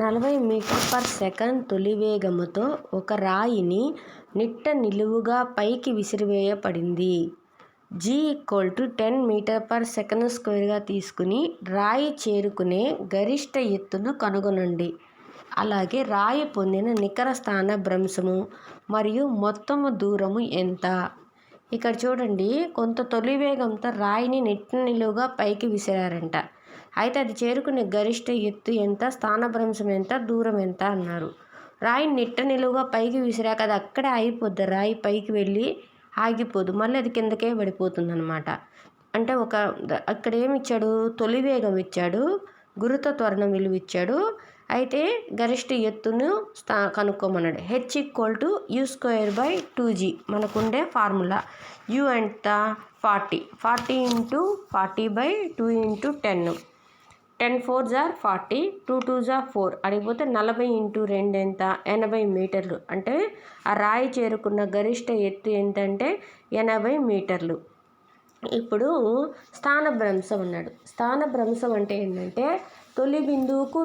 40 metre per second తొలి వేగముతో ఒక రాయిని నిట్ట నిలువుగా పైకి విసిరివేయబడింది. g=10 మీటర్ పర్ సెకండ్ స్క్వేర్గా తీసుకుని రాయి చేరుకునే గరిష్ట ఎత్తును కనుగొనండి. అలాగే రాయి పొందిన నికర స్థానభ్రంశము మరియు మొత్తము దూరము ఎంత? ఇక్కడ చూడండి, కొంత తొలి వేగంతో రాయిని నిట్ట నిలువుగా పైకి విసిరారంట. అయితే అది చేరుకునే గరిష్ట ఎత్తు ఎంత, స్థానభ్రంశం ఎంత, దూరం ఎంత అన్నారు. రాయిని నిట్ట నిలువుగా పైకి విసిరాక అది అక్కడే ఆగిపోద్ది. రాయి పైకి వెళ్ళి ఆగిపోదు, మళ్ళీ అది కిందకే పడిపోతుంది అనమాట. అంటే అక్కడ ఏమి ఇచ్చాడు, తొలి వేగం ఇచ్చాడు, గురుత్వ త్వరణం విలువ ఇచ్చాడు. అయితే గరిష్ట ఎత్తును కనుక్కోమన్నాడు. h=u²/2g మనకుండే ఫార్ములా. u ఎంత, 40 × 40/2 × 10. 10 4s are 40, 2 2s are 4. అడిగిపోతే 40 × 2 ఎంత, 80 మీటర్లు. అంటే ఆ రాయి చేరుకున్న గరిష్ట ఎత్తు ఏంటంటే 80 మీటర్లు. ఇప్పుడు స్థానభ్రంశం అన్నాడు. స్థానభ్రంశం అంటే ఏంటంటే తొలి బిందువుకు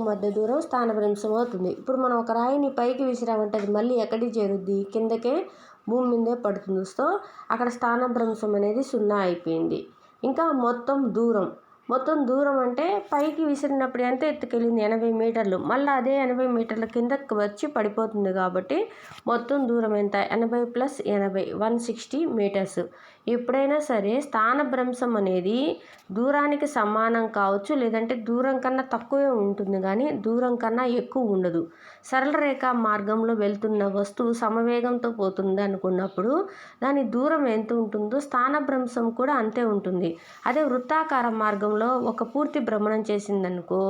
మధ్య దూరం స్థానభ్రంశం అవుతుంది. ఇప్పుడు మనం ఒక రాయిని పైకి విసిరామంటే అది మళ్ళీ ఎక్కడికి చేరుద్ది, కిందకే భూమి మీదే పడుతుంది. సో అక్కడ స్థానభ్రంశం అనేది 0 అయిపోయింది. ఇంకా మొత్తం దూరం అంటే పైకి విసిరినప్పుడు ఎంత ఎత్తుకెళ్ళింది, 80 మీటర్లు. మళ్ళీ అదే 80 మీటర్ల కిందకి వచ్చి పడిపోతుంది. కాబట్టి మొత్తం దూరం ఎంత, 80 + 80 160 మీటర్స్. ఎప్పుడైనా సరే స్థానభ్రంశం అనేది దూరానికి సమానం కావచ్చు, లేదంటే దూరం కన్నా తక్కువే ఉంటుంది, కానీ దూరం కన్నా ఎక్కువ ఉండదు. సరళ రేఖా మార్గంలో వెళ్తున్న వస్తువు సమవేగంతో పోతుంది అనుకున్నప్పుడు దాని దూరం ఎంత ఉంటుందో స్థానభ్రంశం కూడా అంతే ఉంటుంది. అదే వృత్తాకార మార్గంలో ఒక పూర్తి భ్రమణం చేసిందనుకో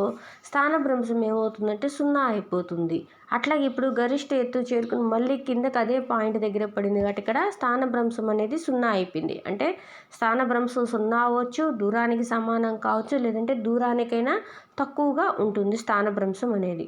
స్థానభ్రంశం ఏమవుతుందంటే 0 అయిపోతుంది. అట్లాగే ఇప్పుడు గరిష్ట ఎత్తు చేరుకుని మళ్ళీ కిందకి అదే పాయింట్ దగ్గర పడింది కాబట్టి ఇక్కడ స్థానభ్రంశం అనేది 0 అయిపోయింది. అంటే స్థానభ్రంశం 0 అవ్వచ్చు, దూరానికి సమానం కావచ్చు, లేదంటే దూరానికైనా తక్కువగా ఉంటుంది స్థానభ్రంశం అనేది.